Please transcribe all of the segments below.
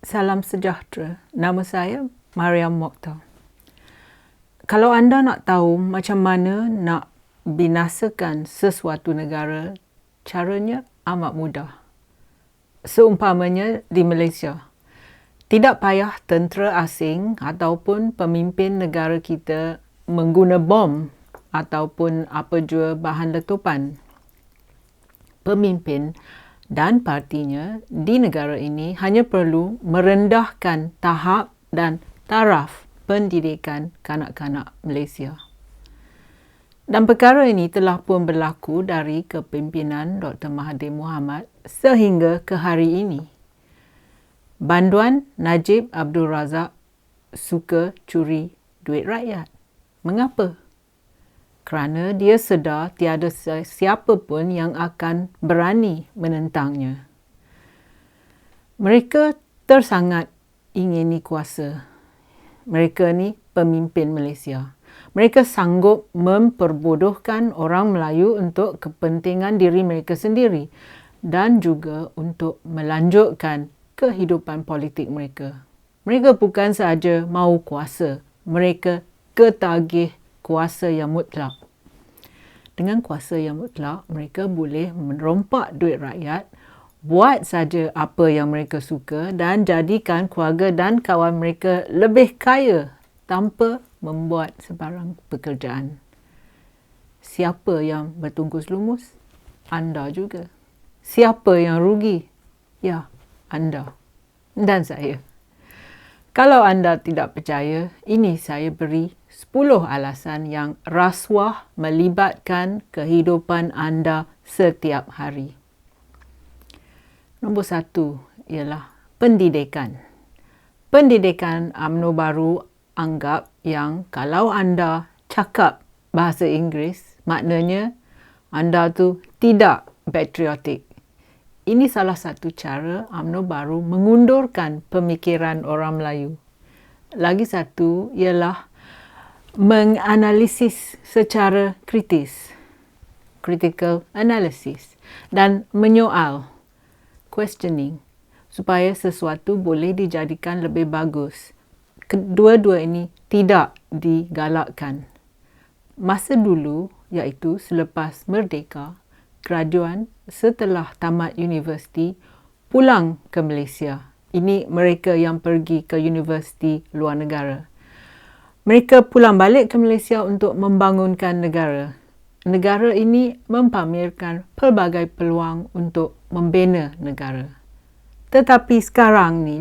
Salam sejahtera. Nama saya Mariam Mokhtar. Kalau anda nak tahu macam mana nak binasakan sesuatu negara, caranya amat mudah. Seumpamanya di Malaysia. Tidak payah tentera asing ataupun pemimpin negara kita mengguna bom ataupun apa jua bahan letupan. Pemimpin dan partinya di negara ini hanya perlu merendahkan tahap dan taraf pendidikan kanak-kanak Malaysia. Dan perkara ini telah pun berlaku dari kepimpinan Dr. Mahathir Mohamad sehingga ke hari ini. Banduan Najib Abdul Razak suka curi duit rakyat. Mengapa? Kerana dia sedar tiada siapa pun yang akan berani menentangnya. Mereka tersangat ingini kuasa. Mereka ni pemimpin Malaysia. Mereka sanggup memperbodohkan orang Melayu untuk kepentingan diri mereka sendiri dan juga untuk melanjutkan kehidupan politik mereka. Mereka bukan sahaja mahu kuasa, mereka ketagih kuasa yang mutlak. Dengan kuasa yang mutlak, mereka boleh merompak duit rakyat, buat saja apa yang mereka suka dan jadikan keluarga dan kawan mereka lebih kaya tanpa membuat sebarang pekerjaan. Siapa yang bertungkus lumus? Anda juga. Siapa yang rugi? Ya, anda dan saya. Kalau anda tidak percaya, ini saya beri 10 alasan yang rasuah melibatkan kehidupan anda setiap hari. Nombor 1 ialah pendidikan. Pendidikan UMNO baru anggap yang kalau anda cakap bahasa Inggeris, maknanya anda tu tidak patriotik. Ini salah satu cara UMNO baru mengundurkan pemikiran orang Melayu. Lagi satu ialah menganalisis secara kritis, critical analysis, dan menyoal, questioning, supaya sesuatu boleh dijadikan lebih bagus. Kedua-dua ini tidak digalakkan. Masa dulu, iaitu selepas merdeka, graduan setelah tamat universiti pulang ke Malaysia. Ini mereka yang pergi ke universiti luar negara. Mereka pulang balik ke Malaysia untuk membangunkan negara. Negara ini mempamerkan pelbagai peluang untuk membina negara. Tetapi sekarang ni,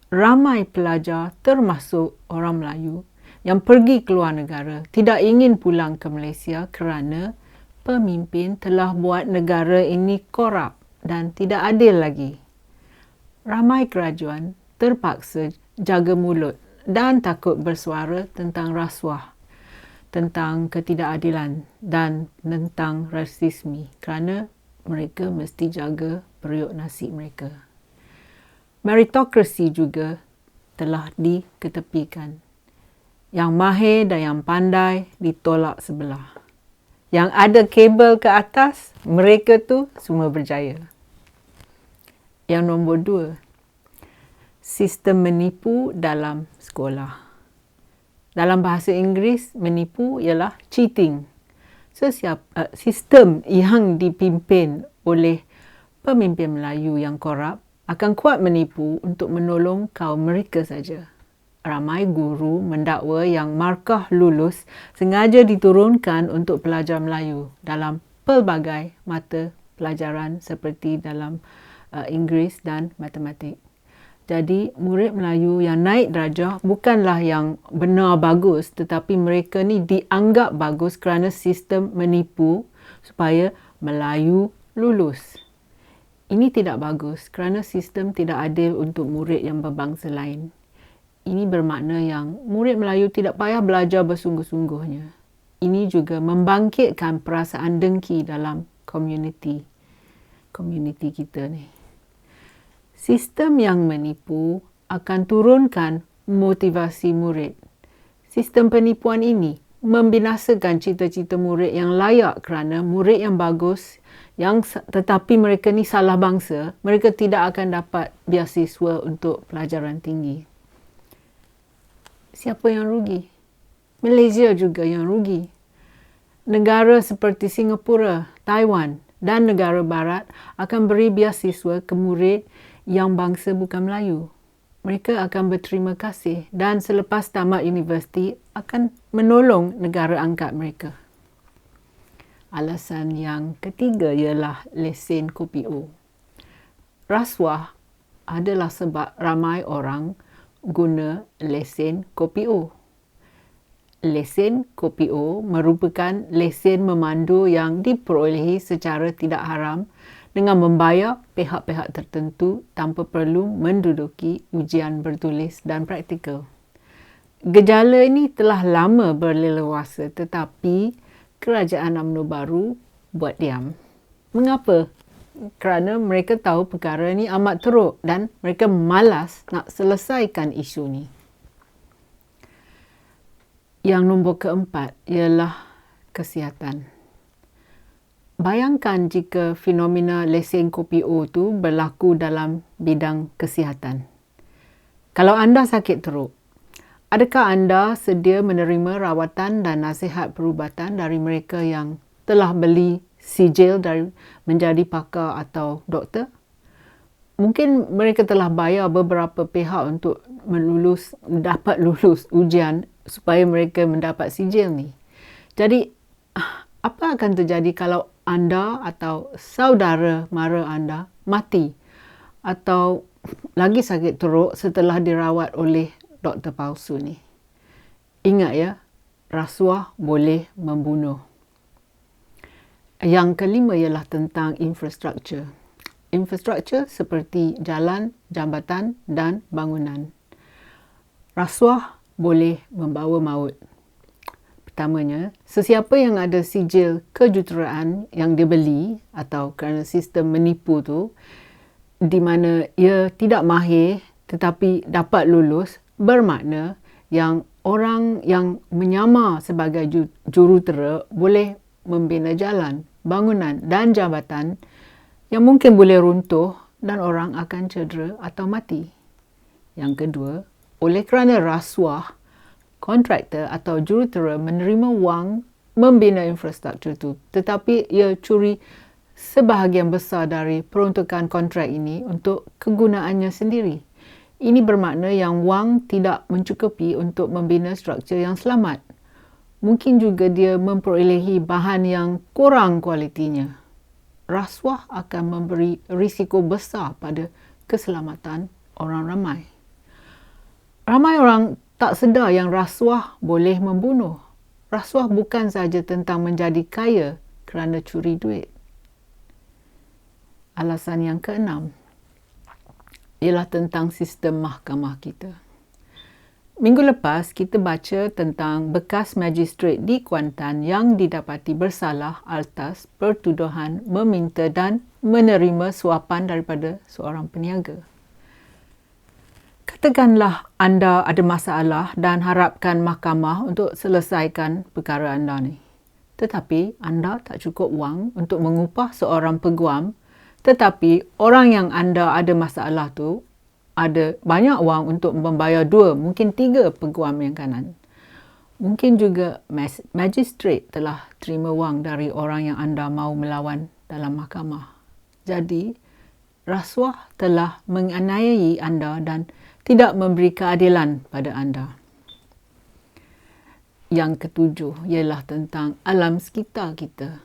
ramai pelajar termasuk orang Melayu yang pergi ke luar negara tidak ingin pulang ke Malaysia kerana pemimpin telah buat negara ini korup dan tidak adil lagi. Ramai graduan terpaksa jaga mulut dan takut bersuara tentang rasuah, tentang ketidakadilan dan tentang rasisme kerana mereka mesti jaga periuk nasi mereka. Meritokrasi juga telah diketepikan. Yang mahir dan yang pandai ditolak sebelah. Yang ada kabel ke atas, mereka tu semua berjaya. Yang nombor 2, sistem menipu dalam sekolah. Dalam bahasa Inggeris, menipu ialah cheating. Sistem yang dipimpin oleh pemimpin Melayu yang korup akan kuat menipu untuk menolong kaum mereka saja. Ramai guru mendakwa yang markah lulus sengaja diturunkan untuk pelajar Melayu dalam pelbagai mata pelajaran seperti dalam Inggeris dan matematik. Jadi murid Melayu yang naik darjah bukanlah yang benar bagus, tetapi mereka ni dianggap bagus kerana sistem menipu supaya Melayu lulus. Ini tidak bagus kerana sistem tidak adil untuk murid yang berbangsa lain. Ini bermakna yang murid Melayu tidak payah belajar bersungguh-sungguhnya. Ini juga membangkitkan perasaan dengki dalam komuniti kita ni. Sistem yang menipu akan turunkan motivasi murid. Sistem penipuan ini membinasakan cita-cita murid yang layak kerana murid yang bagus, tetapi mereka ni salah bangsa, mereka tidak akan dapat beasiswa untuk pelajaran tinggi. Siapa yang rugi? Malaysia juga yang rugi. Negara seperti Singapura, Taiwan dan negara barat akan beri beasiswa ke murid yang bangsa bukan Melayu. Mereka akan berterima kasih dan selepas tamat universiti akan menolong negara angkat mereka. Alasan yang ketiga ialah lesen kopi O. Rasuah adalah sebab ramai orang guna lesen kopi O. Lesen kopi O merupakan lesen memandu yang diperolehi secara tidak haram dengan membayar pihak-pihak tertentu tanpa perlu menduduki ujian bertulis dan praktikal. Gejala ini telah lama berleluasa tetapi kerajaan UMNO baru buat diam. Mengapa? Kerana mereka tahu perkara ini amat teruk dan mereka malas nak selesaikan isu ni. Yang nombor keempat ialah kesihatan. Bayangkan jika fenomena lesen kopi O tu berlaku dalam bidang kesihatan. Kalau anda sakit teruk, adakah anda sedia menerima rawatan dan nasihat perubatan dari mereka yang telah beli sijil dari menjadi pakar atau doktor? Mungkin mereka telah bayar beberapa pihak untuk dapat lulus ujian supaya mereka mendapat sijil ni. Jadi, apa akan terjadi kalau anda atau saudara mara anda mati atau lagi sakit teruk setelah dirawat oleh doktor palsu ni? Ingat ya, rasuah boleh membunuh. Yang kelima ialah tentang infrastruktur. Infrastruktur seperti jalan, jambatan dan bangunan. Rasuah boleh membawa maut. Pertamanya, sesiapa yang ada sijil kejuruteraan yang dibeli atau kerana sistem menipu tu, di mana ia tidak mahir tetapi dapat lulus, bermakna yang orang yang menyamar sebagai jurutera boleh membina jalan, bangunan dan jambatan yang mungkin boleh runtuh dan orang akan cedera atau mati. Yang kedua, oleh kerana rasuah, kontraktor atau jurutera menerima wang membina infrastruktur itu, tetapi ia curi sebahagian besar dari peruntukan kontrak ini untuk kegunaannya sendiri. Ini bermakna yang wang tidak mencukupi untuk membina struktur yang selamat. Mungkin juga dia memperolehi bahan yang kurang kualitinya. Rasuah akan memberi risiko besar pada keselamatan orang ramai. Ramai orang tak sedar yang rasuah boleh membunuh. Rasuah bukan sahaja tentang menjadi kaya kerana curi duit. Alasan yang keenam ialah tentang sistem mahkamah kita. Minggu lepas, kita baca tentang bekas magistrate di Kuantan yang didapati bersalah atas pertuduhan meminta dan menerima suapan daripada seorang peniaga. Katakanlah anda ada masalah dan harapkan mahkamah untuk selesaikan perkara anda ni. Tetapi anda tak cukup wang untuk mengupah seorang peguam, tetapi orang yang anda ada masalah tu ada banyak wang untuk membayar 2, mungkin 3 peguam yang kanan. Mungkin juga magistrate telah terima wang dari orang yang anda mahu melawan dalam mahkamah. Jadi, rasuah telah menganiayai anda dan tidak memberi keadilan pada anda. Yang ketujuh ialah tentang alam sekitar kita.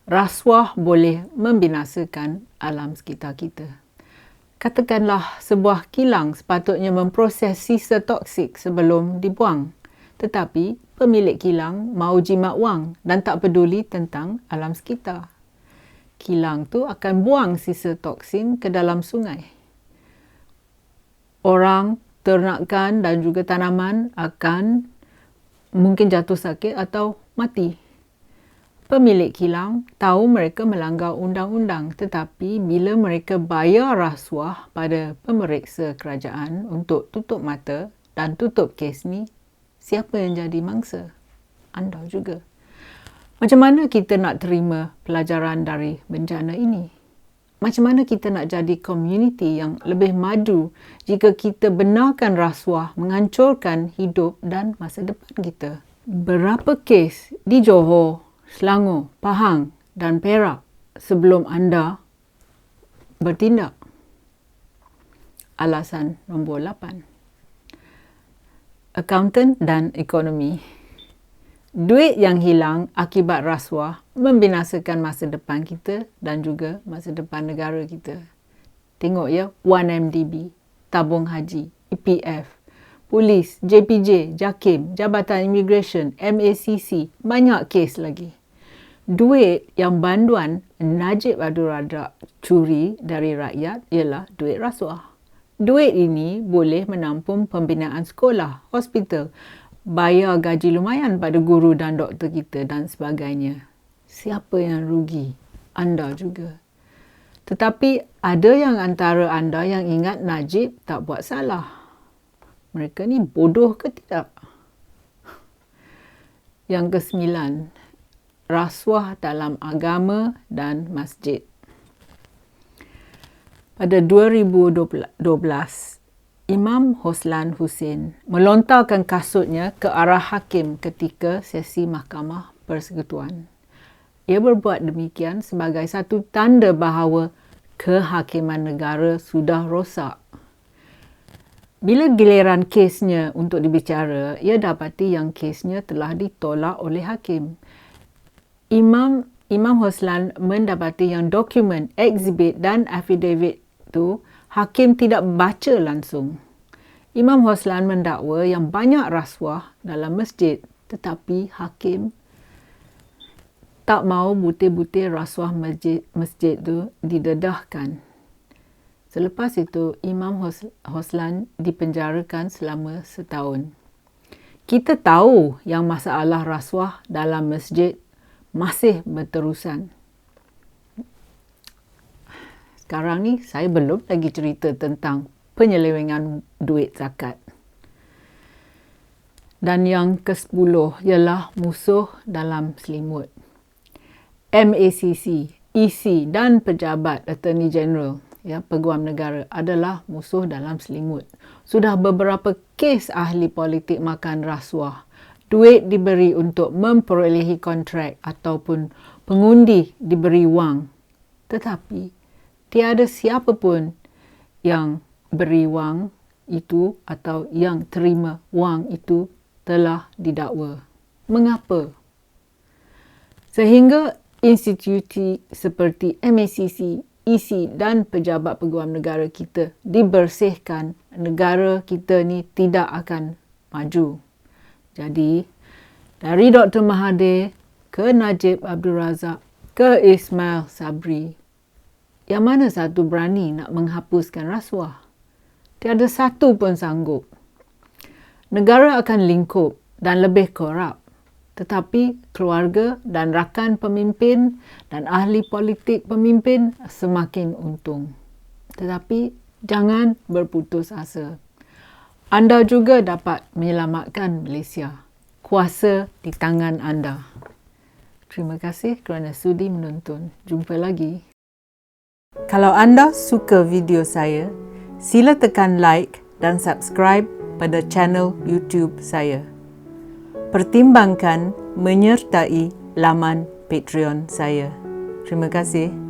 Rasuah boleh membinasakan alam sekitar kita. Katakanlah sebuah kilang sepatutnya memproses sisa toksik sebelum dibuang. Tetapi pemilik kilang mahu jimat wang dan tak peduli tentang alam sekitar. Kilang tu akan buang sisa toksin ke dalam sungai. Orang, ternakan dan juga tanaman akan mungkin jatuh sakit atau mati. Pemilik kilang tahu mereka melanggar undang-undang, tetapi bila mereka bayar rasuah pada pemeriksa kerajaan untuk tutup mata dan tutup kes ni, siapa yang jadi mangsa? Anda juga. Macam mana kita nak terima pelajaran dari bencana ini? Macam mana kita nak jadi komuniti yang lebih maju jika kita benarkan rasuah menghancurkan hidup dan masa depan kita? Berapa kes di Johor, Selangor, Pahang dan Perak sebelum anda bertindak? Alasan nombor 8. Accountant dan ekonomi. Duit yang hilang akibat rasuah membinasakan masa depan kita dan juga masa depan negara kita. Tengok ya, 1MDB, tabung haji, EPF, polis, JPJ, JAKIM, Jabatan Immigration, MACC, banyak kes lagi. Duit yang banduan Najib Abdul Razak curi dari rakyat ialah duit rasuah. Duit ini boleh menampung pembinaan sekolah, hospital, bayar gaji lumayan pada guru dan doktor kita dan sebagainya. Siapa yang rugi? Anda juga. Tetapi ada yang antara anda yang ingat Najib tak buat salah. Mereka ni bodoh ke tidak? Yang ke-9, rasuah dalam agama dan masjid. Pada 2012, Imam Hoslan Hussein melontarkan kasutnya ke arah hakim ketika sesi Mahkamah Persekutuan. Ia berbuat demikian sebagai satu tanda bahawa kehakiman negara sudah rosak. Bila giliran kesnya untuk dibicara, ia dapati yang kesnya telah ditolak oleh hakim. Imam Hoslan mendapati yang dokumen, eksibit dan affidavit itu hakim tidak baca langsung. Imam Hoslan mendakwa yang banyak rasuah dalam masjid, tetapi hakim tak mahu butir-butir rasuah masjid itu didedahkan. Selepas itu, Imam Hoslan dipenjarakan selama setahun. Kita tahu yang masalah rasuah dalam masjid masih berterusan. Sekarang ni saya belum lagi cerita tentang penyelewengan duit zakat. Dan yang ke-10 ialah musuh dalam selimut. MACC, EC dan pejabat Attorney General, Peguam Negara adalah musuh dalam selimut. Sudah beberapa kes ahli politik makan rasuah. Duit diberi untuk memperolehi kontrak ataupun pengundi diberi wang. Tetapi tiada siapa pun yang beri wang itu atau yang terima wang itu telah didakwa. Mengapa? Sehingga institusi seperti MACC, EC dan pejabat peguam negara kita dibersihkan, negara kita ni tidak akan maju. Jadi, dari Dr. Mahathir ke Najib Abdul Razak ke Ismail Sabri, yang mana satu berani nak menghapuskan rasuah? Tiada satu pun sanggup. Negara akan lingkup dan lebih korup. Tetapi keluarga dan rakan pemimpin dan ahli politik pemimpin semakin untung. Tetapi jangan berputus asa. Anda juga dapat menyelamatkan Malaysia. Kuasa di tangan anda. Terima kasih kerana sudi menonton. Jumpa lagi. Kalau anda suka video saya, sila tekan like dan subscribe pada channel YouTube saya. Pertimbangkan menyertai laman Patreon saya. Terima kasih.